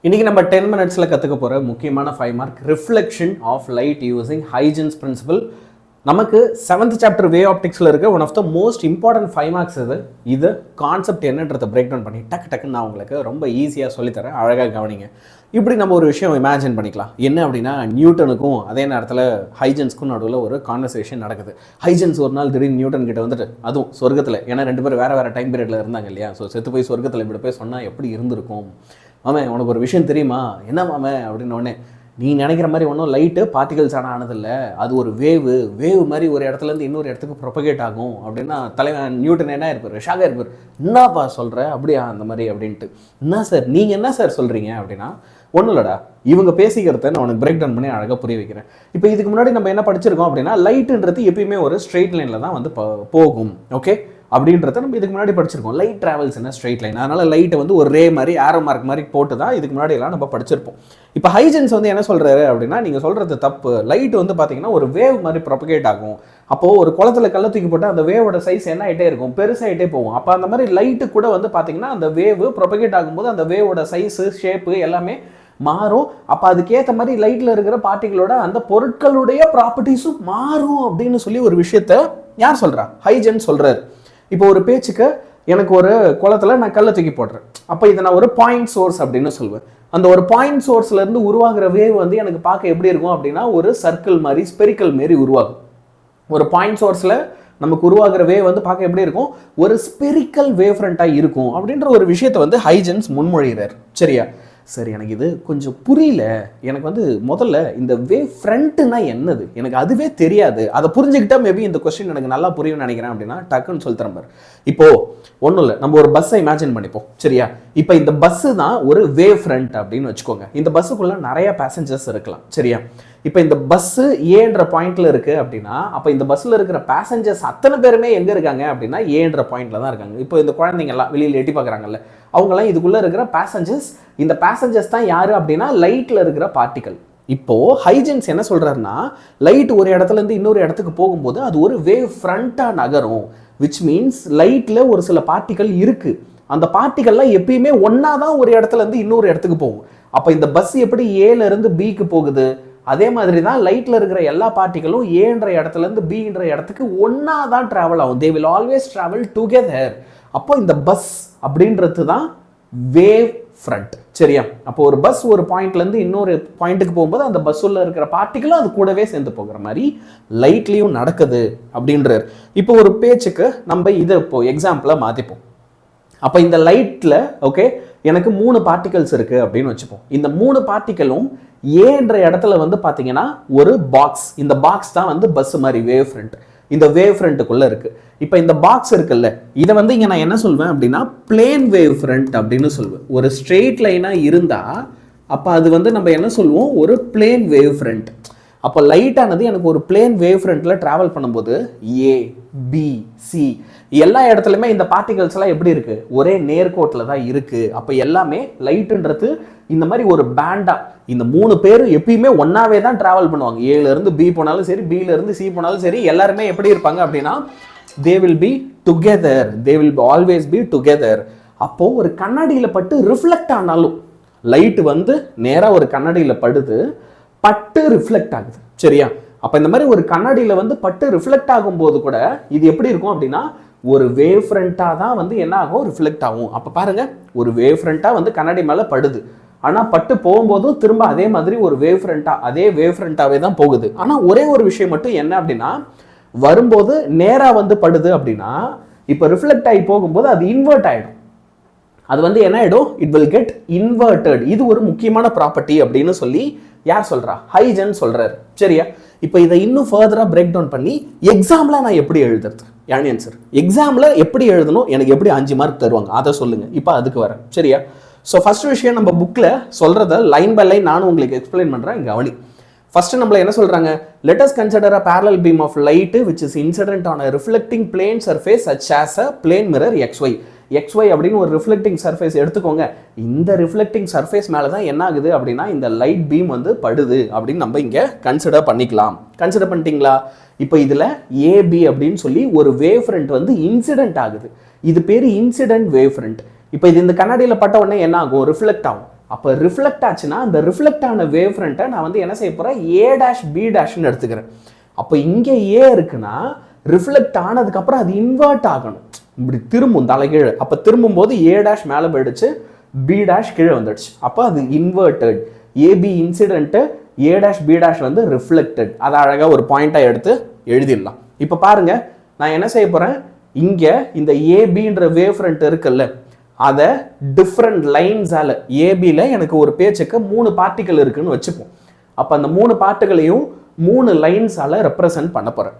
இன்னைக்கு நம்ம 10 மினிட்ஸில் கற்றுக்க போகிற முக்கியமான 5 mark reflection of light using Huygens principle. நமக்கு 7th சாப்டர் வே ஆப்டிக்ஸில் இருக்க one of the most important 5 marks இது கான்செப்ட் என்னன்றதை பிரேக் டவுன் பண்ணி டக்குன்னு நான் உங்களுக்கு ரொம்ப ஈஸியாக சொல்லித்தரேன். அழகாக கவனிங்க. இப்படி நம்ம ஒரு விஷயம் இமேஜின் பண்ணிக்கலாம். என்ன அப்படின்னா, நியூட்டனுக்கும் அதே நேரத்தில் ஹைஜென்ஸ்க்கும் நடுவில் ஒரு கான்வர்சேஷன் நடக்குது. ஹைஜென்ஸ் ஒரு நாள் திடீர்னு நியூட்டன் கிட்ட வந்துட்டு, அதுவும் சொர்க்கத்தில், ஏன்னா 2 பேரும் வேறு டைம் பீரியடில் இருந்தாங்க இல்லையா. ஸோ செத்து போய் சொர்க்கத்தில் இப்படி போய் சொன்னால் எப்படி இருந்திருக்கும், மாமே உனக்கு ஒரு விஷயம் தெரியுமா, என்ன மாமே அப்படின்னு உடனே, நீ நினைக்கிற மாதிரி ஒன்றும் லைட்டு பார்ட்டிகல்ஸ் ஆனதில்லை, அது ஒரு வேவ் மாதிரி ஒரு இடத்துலேருந்து இன்னொரு இடத்துக்கு ப்ரொபகேட் ஆகும் அப்படின்னா தலைவன் நியூட்டன் என்ன இருப்பார், ஷாக்காக இருப்பார். என்னப்பா சொல்கிற, அப்படியா அந்த மாதிரி அப்படின்ட்டு. என்ன சார் நீங்கள் என்ன சார் சொல்கிறீங்க அப்படின்னா, ஒன்றும் இல்லைடா, இவங்க பேசிக்கிறத நான் உனக்கு பிரேக் டவுன் பண்ணி அழகாக புரிய வைக்கிறேன். இப்போ இதுக்கு முன்னாடி நம்ம என்ன படிச்சிருக்கோம் அப்படின்னா, லைட்டுன்றது எப்பயுமே ஒரு ஸ்ட்ரெயிட் லைனில் தான் வந்து போகும். ஓகே, அப்படின்றத நம்ம இதுக்கு முன்னாடி படிச்சிருக்கோம். லைட் ட்ராவல்ஸ் என்ன ஸ்ட்ரெயிட் லைன், அதனால் லைட்டை வந்து ஒரு ரே மாதிரி ஆரோ மார்க் மாதிரி போட்டு தான் இதுக்கு முன்னாடி எல்லாம் நம்ம படிச்சிருப்போம். இப்போ ஹைஜென்ஸ் வந்து என்ன சொல்கிறாரு அப்படின்னா, நீங்கள் சொல்கிறது தப்பு. லைட் வந்து பார்த்தீங்கன்னா ஒரு வேவ் மாதிரி ப்ரொபகேட் ஆகும். அப்போது ஒரு குளத்தில் கல்லை தூக்கி போட்டால் அந்த வேவோட சைஸ் என்ன ஆகிட்டே இருக்கும், பெருசாகிட்டே போகும். அப்போ அந்த மாதிரி லைட்டு கூட வந்து பார்த்தீங்கன்னா அந்த வேவ் ப்ரொபகேட் ஆகும்போது அந்த வேவோட சைஸு ஷேப்பு எல்லாமே மாறும். அப்போ அதுக்கேற்ற மாதிரி லைட்டில் இருக்கிற பார்ட்டிகளோட அந்த பொருட்களுடைய ப்ராப்பர்ட்டிஸும் மாறும் அப்படின்னு சொல்லி ஒரு விஷயத்த யார் சொல்கிறா, ஹைஜென்ஸ் சொல்கிறார். இப்போ ஒரு பேச்சுக்கு, எனக்கு ஒரு குளத்தில் நான் கல்லை தூக்கி போடுறேன். அப்போ இதை நான் ஒரு பாயிண்ட் சோர்ஸ் அப்படின்னு சொல்லுவேன். அந்த ஒரு பாயிண்ட் சோர்ஸ்லேருந்து உருவாகிற வேவ் வந்து எனக்கு பார்க்க எப்படி இருக்கும் அப்படின்னா, ஒரு சர்க்கிள் மாதிரி ஸ்பெரிக்கல் மாரி உருவாகும். ஒரு பாயிண்ட் சோர்ஸில் நமக்கு உருவாகிற வேவ் வந்து பார்க்க எப்படி இருக்கும், ஒரு ஸ்பெரிக்கல் வேவ் ஃப்ரண்ட்டாக இருக்கும் அப்படின்ற ஒரு விஷயத்தை வந்து ஹைஜென்ஸ் முன்மொழிகிறார். சரியா, சரி, எனக்கு இது கொஞ்சம் புரியல. எனக்கு வந்து முதல்ல இந்த வேவ் ஃப்ரண்ட்டுனா என்னது, எனக்கு அதுவே தெரியாது. அதை புரிஞ்சுக்கிட்டா மேபி இந்த கொஸ்டின் எனக்கு நல்லா புரியும்னு நினைக்கிறேன் அப்படின்னா டக்குன்னு சொல்லி தரேன். இப்போ ஒன்றும் இல்லை, நம்ம ஒரு பஸ்ஸை இமேஜின் பண்ணிப்போம். சரியா, இப்போ இந்த பஸ்ஸு தான் ஒரு வேவ் ஃப்ரண்ட் அப்படின்னு வச்சுக்கோங்க. இந்த பஸ்ஸுக்குள்ள நிறைய பேசஞ்சர்ஸ் இருக்கலாம். சரியா, இப்போ இந்த பஸ்ஸு ஏன்ற பாயிண்ட்ல இருக்கு அப்படின்னா, அப்போ இந்த பஸ்ஸில் இருக்கிற பேசஞ்சர்ஸ் அத்தனை பேருமே எங்கே இருக்காங்க அப்படின்னா ஏன்ற பாயிண்ட்ல தான் இருக்காங்க. இப்போ இந்த குழந்தைங்கள்லாம் வெளியில் எட்டி பார்க்குறாங்கல்ல, அவங்களாம் இதுக்குள்ளே இருக்கிற பேசஞ்சர்ஸ். இந்த பேசஞ்சர்ஸ் தான் யார் அப்படின்னா லைட்டில் இருக்கிற பார்ட்டிகல். இப்போது ஹைஜென்ஸ் என்ன சொல்கிறாருன்னா, லைட் ஒரு இடத்துலேருந்து இன்னொரு இடத்துக்கு போகும்போது அது ஒரு வேவ் ஃப்ரண்ட்டாக நகரும். விச் மீன்ஸ் லைட்டில் ஒரு சில பார்ட்டிகல் இருக்குது. அந்த பார்ட்டிகல்லாம் எப்பயுமே ஒன்றா தான் ஒரு இடத்துலேருந்து இன்னொரு இடத்துக்கு போகும். அப்போ இந்த பஸ் எப்படி ஏலேருந்து பிக்கு போகுது, அதே மாதிரி தான் லைட்டில் இருக்கிற எல்லா பார்ட்டிகளும் ஏன்ற இடத்துலேருந்து பின்ற இடத்துக்கு ஒன்றா தான் ட்ராவல் ஆகும். They will always travel together. அப்போ இந்த பஸ் அப்படின்றது தான் வேவ் ஃப்ரண்ட். சரியா, அப்போ ஒரு பஸ் ஒரு பாயிண்ட்லேருந்து இன்னொரு பாயிண்ட்டுக்கு போகும்போது அந்த பஸ்ஸுள்ள இருக்கிற பார்ட்டிகளும் அது கூடவே சேர்ந்து போகிற மாதிரி லைட்லேயும் நடக்குது அப்படின்றார். இப்போ ஒரு பேச்சுக்கு நம்ம இதை இப்போ எக்ஸாம்பிளாக மாற்றிப்போம். அப்போ இந்த லைட்டில் ஓகே, எனக்கு 3 பார்ட்டிகல்ஸ் இருக்குது அப்படின்னு வச்சுப்போம். இந்த 3 பார்ட்டிகளும் ஏன்ற இடத்துல வந்து பார்த்தீங்கன்னா ஒரு பாக்ஸ். இந்த பாக்ஸ் தான் வந்து பஸ் மாதிரி வேவ் ஃப்ரண்ட். இந்த வேவ் ஃப்ரண்ட்டுக்குள்ளே இருக்குது. இப்போ இந்த பாக்ஸ் இருக்குல்ல, இதை வந்து இங்கே நான் என்ன சொல்வேன் அப்படின்னா பிளேன் வேவ் ஃப்ரண்ட் அப்படின்னு சொல்லுவேன். ஒரு ஸ்ட்ரெயிட் லைனாக இருந்தால் அப்போ அது வந்து நம்ம என்ன சொல்லுவோம், ஒரு பிளேன் வேவ் ஃப்ரண்ட். அப்போ லைட்டானது எனக்கு ஒரு பிளேன் வேவ் ஃப்ரண்ட்டில் ட்ராவல் பண்ணும்போது ஏ பி சி எல்லா இடத்துலையுமே இந்த பார்ட்டிகல்ஸ்லாம் எப்படி இருக்குது, ஒரே நேர்கோட்டில் தான் இருக்குது. அப்போ எல்லாமே லைட்டுன்றது இந்த மாதிரி ஒரு பேண்டா, இந்த 3 பேரும் எப்பயுமே ஒன்றாவே தான் ட்ராவல் பண்ணுவாங்க. ஏலேருந்து பி போனாலும் சரி, பியிலேருந்து சி போனாலும் சரி, எல்லாருமே எப்படி இருப்பாங்க அப்படின்னா they will be together, they will always be together. அப்போ ஒரு கண்ணாடியில் பட்டு ரிஃப்ளெக்ட் ஆனாலும், லைட் வந்து நேராக ஒரு கண்ணாடியில் படுது, பட்டு ரிஃப்ளெக்ட் ஆகுது. சரியா, அப்போ இந்த மாதிரி ஒரு கண்ணாடியில் வந்து பட்டு ரிஃப்ளெக்ட் ஆகும்போது கூட இது எப்படி இருக்கும் அப்படின்னா ஒரு வேவ் ஃப்ரண்ட்டாக தான் வந்து என்ன ஆகும், ரிஃப்ளெக்ட் ஆகும். அப்போ பாருங்கள், ஒரு வேவ் ஃப்ரண்ட்டாக வந்து கண்ணாடி மேலே படுது, ஆனால் பட்டு போகும்போதும் திரும்ப அதே மாதிரி ஒரு வேவ் ஃப்ரண்ட்டாக, அதே வேவ் ஃப்ரண்ட்டாகவே தான் போகுது. ஆனால் ஒரே ஒரு விஷயம் மட்டும் என்ன அப்படின்னா, வரும்போது நேராக வந்து படுது அப்படின்னா இப்போ ரிஃப்ளெக்ட் ஆகி போகும்போது அது இன்வெர்ட் ஆகிடும். அது வந்து என்ன ஆகிடும், இட் வில் கெட் இன்வெர்டட். இது ஒரு முக்கியமான ப்ராப்பர்ட்டி அப்படின்னு சொல்லி யார் சொல்கிறா, ஹைஜென்ஸ் சொல்கிறார். சரியா, இப்போ இதை இன்னும் ஃபர்தராக பிரேக் டவுன் பண்ணி எக்ஸாமில் நான் எப்படி எழுதுறது, யானி ஆன்சர் எக்ஸாமில் எப்படி எழுதணும், எனக்கு எப்படி 5 மார்க் தருவாங்க அதை சொல்லுங்கள். இப்போ அதுக்கு வரேன். சரியா, ஸோ ஃபர்ஸ்ட் விஷயம், நம்ம புக்கில் சொல்கிறத லைன் பை லைன் நானும் உங்களுக்கு எக்ஸ்பிளைன் பண்ணுறேன். கவனி. ஃபர்ஸ்ட் நம்மள என்ன சொல்கிறாங்க, let us consider a parallel beam of light which is incident on a reflecting plane surface such as a plane mirror XY அப்படின்னு ஒரு ரிஃப்ளெக்டிங் சர்ஃபேஸ் எடுத்துக்கோங்க. இந்த ரிஃப்ளெக்டிங் சர்ஃபேஸ் மேலே தான் என்ன ஆகுது அப்படின்னா இந்த லைட் பீம் வந்து படுது அப்படின்னு நம்ம இங்கே கன்சிடர் பண்ணிக்கலாம். கன்சிடர் பண்ணிட்டீங்களா? இப்போ இதில் ஏபி அப்படின்னு சொல்லி ஒரு வேவ் ஃப்ரண்ட் வந்து இன்சிடென்ட் ஆகுது. இது பேர் இன்சிடென்ட் வேவ் ஃப்ரண்ட். இப்போ இது இந்த கண்ணாடியில் பட்ட உடனே என்ன ஆகும், ரிஃப்ளெக்ட் ஆகும். அப்போ ரிஃப்ளெக்ட் ஆச்சுன்னா அந்த ரிஃப்ளெக்ட் ஆன வேவ் ஃப்ரண்ட்டை நான் வந்து என்ன செய்ய போகிறேன் ஏ டேஷ் பி டேஷ்னு எடுத்துக்கிறேன். அப்போ இங்கே ஏ இருக்குன்னா ரிஃப்ளெக்ட் ஆனதுக்கப்புறம் அது இன்வெர்ட் ஆகணும், இப்படி திரும்பும் தலைகீழ். அப்போ திரும்பும்போது ஏ டேஷ் மேலே போயிடுச்சு, பி டேஷ் கீழே வந்துடுச்சு. அப்போ அது inverted. AB incident, A dash B dash வந்து ரிஃப்ளெக்டட். அதை அழகாக ஒரு பாயிண்டாக எடுத்து எழுதிடலாம். இப்போ பாருங்க, நான் என்ன செய்ய போகிறேன், இங்கே இந்த ஏபின்ற வேவ் ஃப்ரண்ட் இருக்குல்ல, அதை டிஃப்ரெண்ட் லைன்ஸால் ஏபியில் எனக்கு ஒரு பேச்சுக்கு 3 பார்ட்டிக்கல் இருக்குன்னு வச்சுப்போம். அப்போ அந்த 3 பார்ட்டிகளையும் 3 லைன்ஸால் ரெப்ரசன்ட் பண்ண போகிறேன்.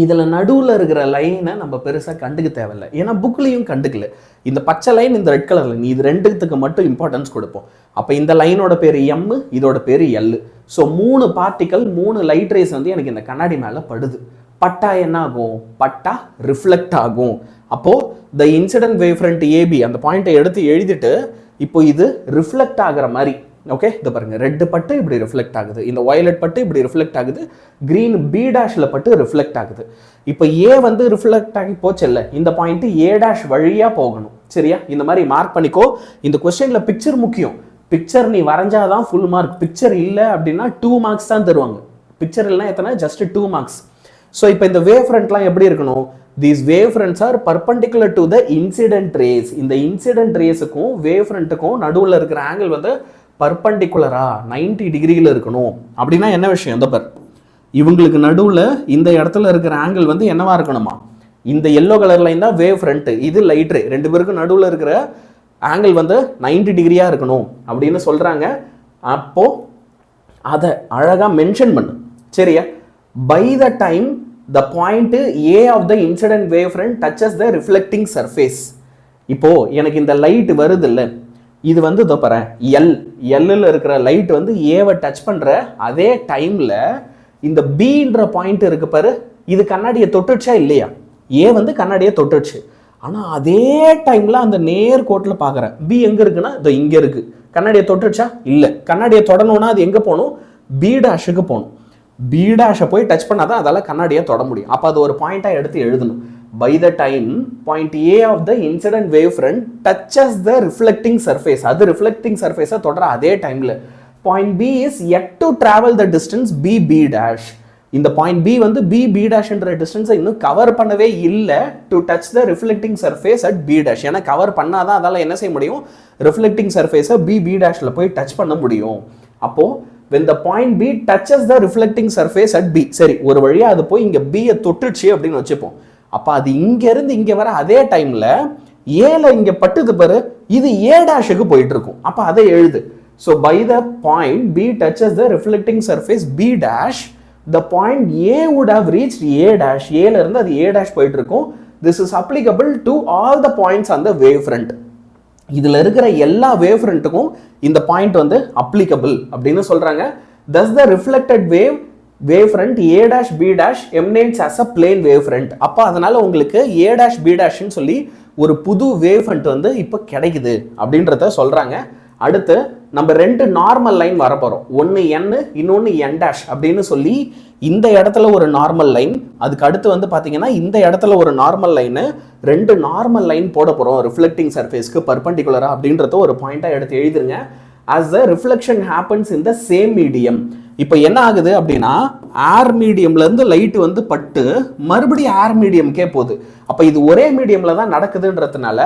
இதில் நடுவில் இருக்கிற லைனை நம்ம பெருசாக கண்டுக்க தேவையில்லை, ஏன்னா புக்லேயும் கண்டுக்கல. இந்த பச்சை லைன், இந்த ரெட் கலர் லைன், இது ரெண்டுத்துக்கு மட்டும் இம்பார்ட்டன்ஸ் கொடுப்போம். அப்போ இந்த லைனோட பேர் எம், இதோட பேர் L. So 3 particle 3 light race வந்து எனக்கு இந்த கண்ணாடி மேலே படுது. பட்டா என்ன ஆகும், பட்டா ரிஃப்ளெக்ட் ஆகும். அப்போது the incident wave front AB அந்த பாயிண்ட்டை எடுத்து எழுதிட்டு இப்போ இது ரிஃப்ளெக்ட் ஆகிற மாதிரி, ஓகே இதை பாருங்கள், ரெட்டு பட்டு இப்படி ரிஃப்ளெக்ட் ஆகுது, இந்த வயலட் பட்டு இப்படி ரிஃப்ளெக்ட் ஆகுது, க்ரீன் பி டேஷில் பட்டு ரிஃப்ளெக்ட் ஆகுது. இப்போ ஏ வந்து ரிஃப்ளெக்ட் ஆகி போச்சு இல்லை, இந்த பாயிண்ட்டு ஏ டேஷ் வழியாக போகணும். சரியா, இந்த மாதிரி மார்க் பண்ணிக்கோ. இந்த கொஸ்டினில் பிக்சர் முக்கியம். பிக்சர் நீ வரைஞ்சாதான் ஃபுல் மார்க், பிக்சர் இல்லை அப்படின்னா 2 மார்க்ஸ் தான் தருவாங்க. பிக்சர் இல்லைனா எத்தனை, ஜஸ்ட் 2 மார்க்ஸ். ஸோ இப்போ இந்த வேவ் ஃப்ரண்ட்லாம் எப்படி இருக்கணும், these wave fronts are perpendicular to the incident rays. இந்த இன்சிடென்ட் ரேஸுக்கும் வேவ் ஃப்ரண்ட்டுக்கும் நடுவில் இருக்கிற ஆங்கிள் வந்து பர்பண்டிகுலரா 90 டிகிரியில் இருக்கணும். அப்படின்னா என்ன விஷயம், இந்த பார், இவங்களுக்கு நடுவில் இந்த இடத்துல இருக்கிற ஆங்கிள் வந்து என்னவா இருக்கணுமா, இந்த எல்லோ கலர் லைன் தான் வேவ் ஃப்ரண்ட், இது லைட் ரே, 2 பேருக்கும் நடுவில் இருக்கிற ஆங்கிள் வந்து 90 டிகிரியாக இருக்கணும் அப்படின்னு சொல்கிறாங்க. அப்போ அதை அழகாக மென்ஷன் பண்ணு. சரியா, by the time the point A of the incident wave front touches the reflecting surface. இப்போ எனக்கு இந்த லைட் வருது இல்லை, இது வந்து இதோ பாரு எல்லில் இருக்கிற லைட் வந்து ஏவை டச் பண்ணுற அதே டைமில் இந்த பின்ற பாயிண்ட் இருக்கு பாரு, இது கண்ணாடியை தொட்டுடுச்சா இல்லையா, ஏ வந்து கண்ணாடியை தொட்டுடுச்சு. ஆனால் அதே டைமில் அந்த நேர் கோட்டில் பார்க்குறேன் பி எங்கே இருக்குன்னா இதோ இங்கே இருக்குது, கண்ணாடியை தொட்டுடுச்சா இல்லை, கண்ணாடியை தொடணும்னா அது எங்கே போகணும், பி டேஷுக்கு போகணும். பி டேஷை போய் டச் பண்ணால் தான் அதால் கண்ணாடியை தொட முடியும். அப்போ அது ஒரு பாயிண்ட்டாக எடுத்து எழுதணும். By the time point A of the incident wave front touches the reflecting surface, அது ரிஃப்ளெக்டிங் சர்ஃபேஸை தொடர அதே டைமில் point B is yet to travel the distance B dash. இந்த பாயிண்ட் பி வந்து பி டேஷ்ன்ற டிஸ்டன்ஸை இன்னும் கவர் பண்ணவே இல்லை to touch the reflecting surface at B dash. ஏன்னா கவர் பண்ணாதான் அதால் என்ன செய்ய முடியும், ரிஃப்ளெக்டிங் சர்ஃபேஸை பி டேஷில் போய் டச் பண்ண முடியும். அப்போது when the point B touches the reflecting surface at B, சரி ஒரு வழியா அது போய் இங்க B யை தொட்டுச்சு அப்படின்னு வச்சுப்போம். அப்ப அது இங்க இருந்து இங்க வர அதே டைம்ல ஏல இங்க பட்டுது பாரு, இது A டேஷுக்கு போயிட்டு இருக்கும். அப்ப அதை எழுது. So by the point B touches the reflecting surface B dash, the point A would have reached A dash. ஏல இருந்து அது A dash போயிட்டு இருக்கும். This is applicable to all the points on the wave front. இதில் இருக்கிற எல்லா wave ஃப்ரண்ட்டுக்கும் இந்த point வந்து அப்ளிகபிள் அப்படின்னு சொல்கிறாங்க. thus the reflected wave front A dash B dash emanates as a plane wave front. அப்போ அதனால் உங்களுக்கு A dash B dashன்னு சொல்லி ஒரு புது வேவ் ஃப்ரண்ட் வந்து இப்போ கிடைக்குது அப்படின்றத சொல்கிறாங்க. அடுத்து நம்ம 2 நார்மல் லைன் வரப்போகிறோம், ஒன்று N இன்னொன்று N dash அப்படின்னு சொல்லி இந்த இடத்துல ஒரு நார்மல் லைன், அதுக்கு அடுத்து வந்து பார்த்தீங்கன்னா இந்த இடத்துல ஒரு நார்மல் லைனு, 2 நார்மல் லைன் போட போகிறோம் ரிஃப்ளெக்டிங் சர்ஃபேஸ்க்கு பர்பண்டிகுலராக அப்படின்றத ஒரு பாயிண்ட்டாக எடுத்து எழுதிருங்க. as the reflection happens in the same medium. இப்போ என்ன ஆகுது அப்படின்னா ஏர் மீடியம்லேருந்து லைட் வந்து பட்டு மறுபடியும் ஏர் மீடியம்கே போகுது. அப்போ இது ஒரே மீடியமில் தான் நடக்குதுன்றதுனால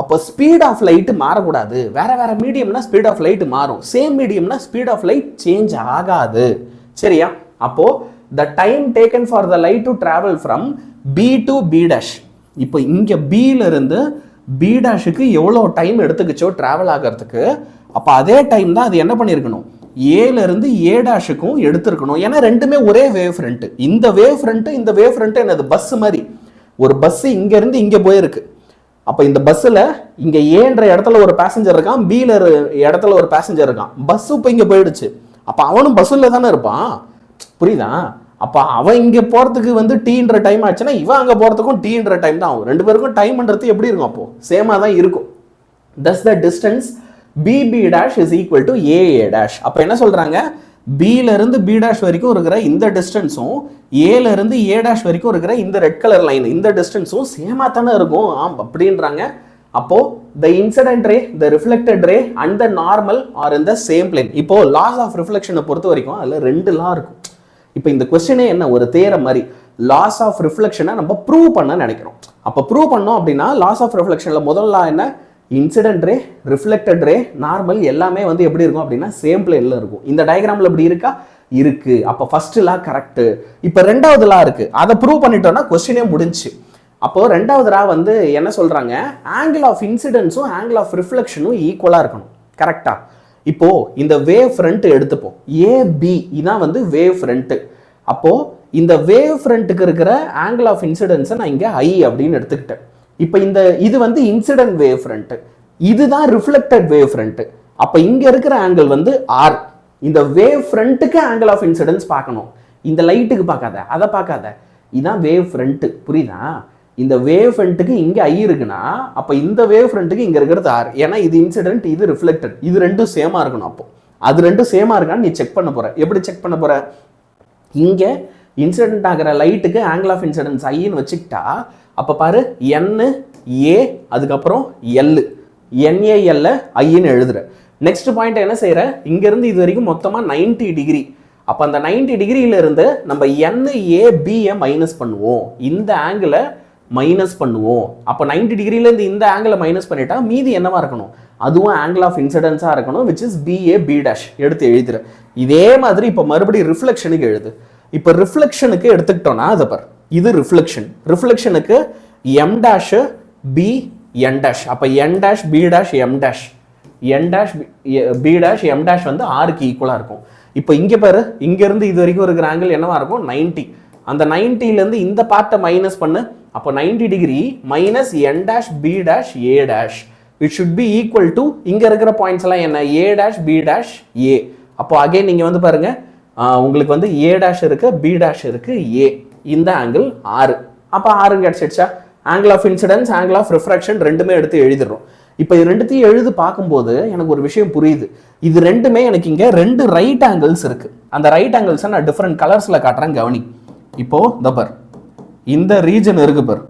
அப்போ ஸ்பீட் ஆஃப் லைட்டு மாறக்கூடாது. வேற வேற மீடியம்னா ஸ்பீட் ஆஃப் லைட் மாறும், சேம் மீடியம்னா ஸ்பீட் ஆஃப் லைட் சேஞ்ச் ஆகாது. சரியா, அப்போ the time taken for the light to travel from B to B dash, இப்போ இங்கே பியிலிருந்து பி டேஷுக்கு எவ்வளோ டைம் எடுத்துக்கிச்சோ ட்ராவல் ஆகிறதுக்கு, அப்போ அதே டைம் தான் அது என்ன பண்ணியிருக்கணும், ஏலேருந்து ஏ டேஷுக்கும் எடுத்துருக்கணும். ஏன்னா ரெண்டுமே ஒரே வேவ் ஃப்ரண்ட்டு. இந்த வேவ் ஃப்ரண்ட்டு என்னது, பஸ் மாதிரி. ஒரு பஸ்ஸு இங்கேருந்து இங்கே போயிருக்கு. அப்போ இந்த பஸ்ஸில் இங்கே ஏன்ற இடத்துல ஒரு பேசஞ்சர் இருக்கான், பியில் இடத்துல ஒரு பேசஞ்சர் இருக்கான். பஸ்ஸு இப்போ இங்கே போயிடுச்சு, அப்போ அவனும் பஸ்ஸில் தானே இருப்பான். புரியுதா? அப்போ அவன் இங்கே போகிறதுக்கு வந்து டீன்ற டைம் ஆச்சுன்னா இவன் அங்கே போகிறதுக்கும் டீன்ற டைம் தான் ஆகும். 2 பேருக்கும் டைம்ன்றது எப்படி இருக்கும், அப்போது சேமாக தான் இருக்கும். thus the distance BB dash is equal to AA dash. அப்போ என்ன சொல்கிறாங்க, பியிலிருந்து பி டேஷ் வரைக்கும் இருக்கிற இந்த டிஸ்டன்ஸும் ஏலேருந்து ஏ டேஷ் வரைக்கும் இருக்கிற இந்த ரெட் கலர் லைன் இந்த டிஸ்டன்ஸும் சேமாக தானே இருக்கும் அப்படின்றாங்க. அப்போ the incident ray, the reflected ray and the normal are in the same plane. இப்போ laws of reflection பொறுத்த வரைக்கும் அதுல ரெண்டு லா இருக்கும். இப்போ இந்த கொஸ்டினே என்ன ஒரு தேரம் மாதிரி லாஸ் ஆஃப் ரிஃப்ளெக்ஷனை நம்ம ப்ரூவ் பண்ண நினைக்கிறோம். அப்போ ப்ரூவ் பண்ணோம் அப்படின்னா லாஸ் ஆஃப் ரிஃப்ளெக்ஷன்ல முதல் லா என்ன, incident ray, reflected ray, normal எல்லாமே வந்து எப்படி இருக்கும் அப்படின்னா சேம் பிளேன்ல இருக்கும். இந்த டயக்ராம்ல இப்படி இருக்கா, இருக்கு. அப்போ ஃபர்ஸ்ட் லா கரெக்ட். இப்போ ரெண்டாவது லா இருக்கு, அதை ப்ரூவ் பண்ணிட்டோம்னா கொஸ்டினே முடிஞ்சு. அப்போ ரெண்டாவது லா வந்து என்ன சொல்றாங்க, ஆங்கிள் ஆஃப் இன்சிடென்ஸும் ஆங்கிள் ஆஃப் ரிஃப்ளெக்ஷனும் ஈக்குவலா இருக்கணும். கரெக்டா? இப்போ இந்த வேவ் ஃப்ரண்ட் எடுத்துப்போம், ஏபி இதான் வந்து வேவ் ஃப்ரண்ட். அப்போ இந்த வேவ் ஃப்ரண்ட்டுக்கு இருக்கிற ஆங்கிள் ஆஃப் இன்சிடென்ஸை நான் இங்கே ஐ அப்படின்னு எடுத்துக்கிட்டேன். இப்போ இது வந்து இன்சிடென்ட் வேவ் ஃப்ரண்ட், இதுதான் ரிஃப்ளெக்டட் வேவ் ஃப்ரண்ட். அப்போ இங்கே இருக்கிற ஆங்கிள் வந்து ஆர். இந்த வேவ் ஃப்ரண்ட்டுக்கு ஆங்கிள் ஆஃப் இன்சிடென்ஸ் பார்க்கணும், இந்த லைட்டுக்கு பார்க்காத, அதை பார்க்காத. இதுதான் வேவ் ஃப்ரண்ட். புரியுதா? இந்த வேவ் ஃப்ரண்ட்டுக்கு இங்கே ஐ இருக்குன்னா அப்போ இந்த வேவ் ஃப்ரண்ட்டுக்கு இங்கே இருக்கிறது ஆர். ஏன்னா இது இன்சிடென்ட், இது ரிஃப்ளெக்டட், இது ரெண்டும் சேமாக இருக்கணும். அப்போ அது ரெண்டும் சேமாக இருக்கான்னு நீ செக் பண்ண போற. எப்படி செக் பண்ண போற, இங்கே இன்சிடென்ட் ஆகிற லைட்டுக்கு ஆங்கிள் ஆஃப் இன்சிடென்ஸ் ஐன்னு வச்சுக்கிட்டா அப்போ பாரு என்னு ஏ அதுக்கப்புறம் எல், என்ஏஎல்ல ஐன்னு எழுதுற. நெக்ஸ்ட் பாயிண்ட் என்ன செய்யற, இங்கேருந்து இது வரைக்கும் மொத்தமாக 90 டிகிரி. அப்போ அந்த 90 டிகிரியிலிருந்து நம்ம என்ஏபியை மைனஸ் பண்ணுவோம், இந்த ஆங்கிளை மைனஸ் பண்ணுவோம். அப்போ 90 டிகிரியிலேருந்து இந்த ஆங்கிளை மைனஸ் பண்ணிட்டா மீதி என்னவா இருக்கணும், அதுவும் ஆங்கிள் ஆஃப் இன்சிடென்ஸாக இருக்கணும், which is BA B dash எடுத்து எழுதுற. இதே மாதிரி இப்போ மறுபடியும் ரிஃப்ளெக்ஷனுக்கு எழுது. இப்போ ரிஃப்ளெக்ஷனுக்கு எடுத்துக்கிட்டோம்னா அதை பார், இது ரிஃப்ளெக்ஷன். ரிஃப்ளெக்ஷனுக்கு M dash P N dash. அப்போ N dash B dash M dash, N dash B dash M dash வந்து ஆருக்கு ஈக்குவலாக இருக்கும். இப்போ இங்கே பாரு, இங்கேருந்து இது வரைக்கும் இருக்கிற ஆங்கிள் என்னவா இருக்கும், 90. அந்த 90லேருந்து இந்த பார்ட்டை மைனஸ் பண்ணு. அப்போ 90 degree minus N dash B dash A dash, it should be equal to இங்கே இருக்கிற பாயிண்ட்ஸ் எல்லாம் என்ன, A dash B dash A. அப்போ அகைன் நீங்கள் வந்து பாருங்க, உங்களுக்கு வந்து ஏ டேஷ் இருக்கு, பி டேஷ் இருக்கு, ஏ. இந்த ஆங்கிள் 6. அப்போ 6 கிடைச்சிடுச்சா? Angle of incidence, angle of refraction ரெண்டுமே எடுத்து எழுதிடுறோம். இப்போ இது ரெண்டுத்தையும் எழுதி பார்க்கும்போது எனக்கு ஒரு விஷயம் புரியுது. இது ரெண்டுமே எனக்கு இங்கே 2 ரைட் ஆங்கிள்ஸ் இருக்கு. அந்த ரைட் ஆங்கிள்ஸை நான் டிஃப்ரெண்ட் கலர்ஸில் காட்டுறேன், கவனி. இப்போ இந்த பார், இந்த ரீஜன் இருக்கு பார்,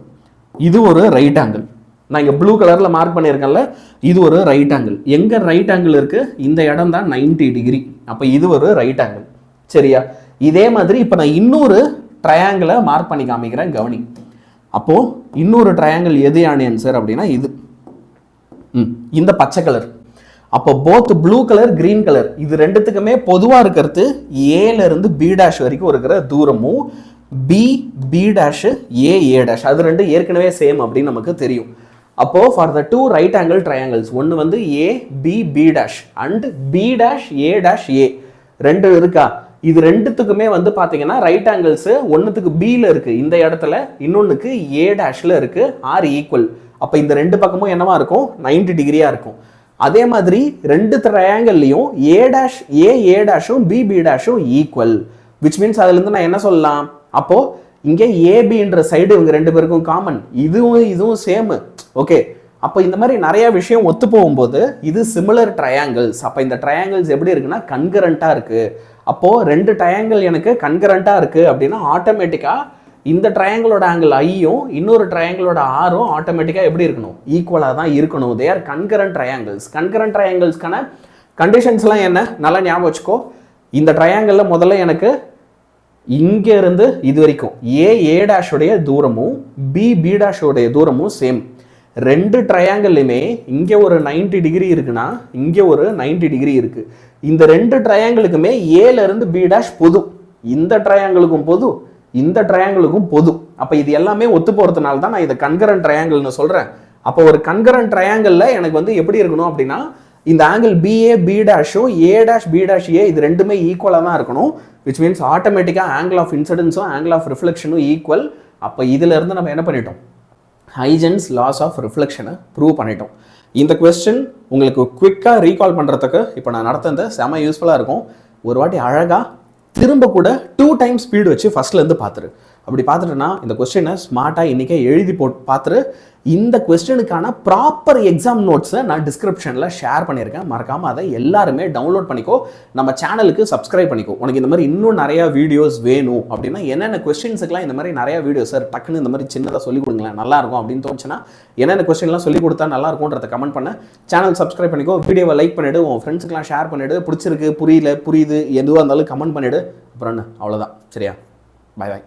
இது ஒரு ரைட் ஆங்கிள். நான் இங்கே ப்ளூ கலரில் மார்க் பண்ணியிருக்கேன்ல, இது ஒரு ரைட் ஆங்கிள். எங்கே ரைட் ஆங்கிள் இருக்கு, இந்த இடம் தான் 90 டிகிரி. அப்போ இது ஒரு ரைட் ஆங்கிள். சரியா? இதே மாதிரி இப்போ நான் இன்னொரு ட்ரையாங்கிளை மார்க் பண்ணி காமிக்கிறேன், கவனி. அப்போ இன்னொரு ட்ரையாங்கிள் எது ஆன்சர் அப்படின்னா இது, இந்த பச்சை கலர். அப்போ both blue colour green colour இது ரெண்டுத்துக்குமே பொதுவாக இருக்கிறது ஏல இருந்து பி டேஷ் வரைக்கும் இருக்கிற தூரமும் பி டேஷ் ஏ டேஷ், அது ரெண்டு ஏற்கனவே சேம் அப்படின்னு நமக்கு தெரியும். அப்போ for the 2 right angle triangles, ஒன்று வந்து A B dash and B dash A ரெண்டு இருக்கா, இது ரெண்டுத்துக்குமே வந்து பார்த்தீங்கன்னா ரைட் ஆங்கிள்ஸ் ஒன்றுத்துக்கு பியில் இருக்கு இந்த இடத்துல, இன்னொன்றுக்கு ஏ டேஷ்ல இருக்கு, ஆர் ஈக்குவல். அப்போ இந்த ரெண்டு பக்கமும் என்னவா இருக்கும், 90 டிகிரியா இருக்கும். அதே மாதிரி ரெண்டு ட்ரையாங்கிள்லையும் ஏ டேஷும் பி டேஷும் ஈக்குவல், விச் மீன்ஸ் அதுலேருந்து நான் என்ன சொல்லலாம், அப்போ இங்கே ஏபின்ற சைடு இவங்க ரெண்டு பேருக்கும் காமன், இதுவும் சேமு. ஓகே, அப்போ இந்த மாதிரி நிறைய விஷயம் ஒத்து போகும்போது இது சிமிலர் ட்ரையாங்கிள்ஸ். அப்போ இந்த ட்ரையாங்கிள்ஸ் எப்படி இருக்குன்னா கன்கரண்ட்டாக இருக்கு. அப்போ ரெண்டு ட்ரையாங்கிள் எனக்கு கன்கரண்ட்டாக இருக்கு அப்படின்னா ஆட்டோமேட்டிக்காக இந்த ட்ரையாங்கிளோட ஆங்கிள் ஐயும் இன்னொரு ட்ரையாங்கிளோட ஆரும் ஆட்டோமேட்டிக்காக எப்படி இருக்கணும், ஈக்குவலாக தான் இருக்கணும். They are congruent triangles. Congruent ட்ரையாங்கிள்ஸ்க்கான கண்டிஷன்ஸ்லாம் என்ன நல்லா ஞாபகம் வச்சுக்கோ. இந்த ட்ரையாங்கிளில் முதல்ல எனக்கு இங்கே இருந்து இது வரைக்கும் ஏ டேஷோடைய தூரமும் பி டேஷோடைய தூரமும் சேம். ரெண்டு ட்ரையாங்கிள்லையுமே இங்கே ஒரு 90 டிகிரி இருக்குன்னா இங்கே ஒரு 90 டிகிரி இருக்கு. இந்த ரெண்டு ட்ரையாங்கிளுக்குமே ஏல இருந்து பி டேஷ் பொது, இந்த ட்ரையாங்கிளுக்கும் பொது, இந்த ட்ரையாங்கிளுக்கும் பொது. அப்போ இது எல்லாமே ஒத்து போகிறதுனால தான் நான் இதை கன்கரண்ட் ட்ரையாங்கிள்னு சொல்கிறேன். அப்போ ஒரு கன்கரண்ட் ட்ரையாங்கிளில் எனக்கு வந்து எப்படி இருக்கணும் அப்படின்னா இந்த ஆங்கிள் பி டேஷும் A dash B dash A இது ரெண்டுமே ஈக்குவலாக தான் இருக்கணும், விச் மீன்ஸ் ஆட்டோமேட்டிக்காக ஆங்கிள் ஆஃப் இன்சிடென்ஸும் ஆங்கிள் ஆஃப் ரிஃப்ளெக்ஷனும் ஈக்குவல். அப்போ இதிலிருந்து நம்ம என்ன பண்ணிட்டோம், ஹைஜன்ஸ் லாஸ் ஆஃப் ரிஃப்ளெக்ஷனை ப்ரூவ் பண்ணிட்டோம். இந்த கொஸ்டின் உங்களுக்கு குவிக்காக ரீகால் பண்ணுறதுக்கு இப்போ நான் நடத்துறது செம யூஸ்ஃபுல்லாக இருக்கும். ஒரு வாட்டி அழகாக திரும்ப கூட 2 டைம்ஸ் ஸ்பீடு வச்சு ஃபர்ஸ்ட்லேருந்து பார்த்துரு. அப்படி பார்த்துட்டேன்னா இந்த கொஸ்டினை ஸ்மார்ட்டாக இன்றைக்கே எழுதி பார்த்துட்டு இந்த கொஸ்டினுக்கான ப்ராப்பர் எக்ஸாம் நோட்ஸை நான் டிஸ்கிரிப்ஷனில் ஷேர் பண்ணியிருக்கேன். மறக்காமல் அதை எல்லாருமே டவுன்லோட் பண்ணிக்கோ, நம்ம சேனலுக்கு சப்ஸ்கிரைப் பண்ணிக்கோ. உனக்கு இந்த மாதிரி இன்னும் நிறையா வீடியோஸ் வேணும் அப்படின்னா என்னென்ன கொஸ்டின்ஸுக்கெலாம் இந்த மாதிரி நிறையா வீடியோஸ் சார் டக்குன்னு இந்த மாதிரி சின்னதாக சொல்லிக் கொடுங்களேன் நல்லாயிருக்கும் அப்படின்னு தோணுச்சுன்னா என்னென்ன கொஸ்டின்லாம் சொல்லிக் கொடுத்தா நல்லா இருக்கும்ன்றதை கமெண்ட் பண்ண, சேனல் சப்ஸ்கிரைப் பண்ணிக்கோ, வீடியோவை லைக் பண்ணிவிடு, உன் ஃப்ரெண்ட்ஸுக்கெலாம் ஷேர் பண்ணிவிடு, பிடிச்சிருக்கு புரியுது எதுவாக இருந்தாலும் கமெண்ட் பண்ணிவிடு. அப்புறம் என்ன, அவ்வளோதான். சரியா? பாய் பாய்.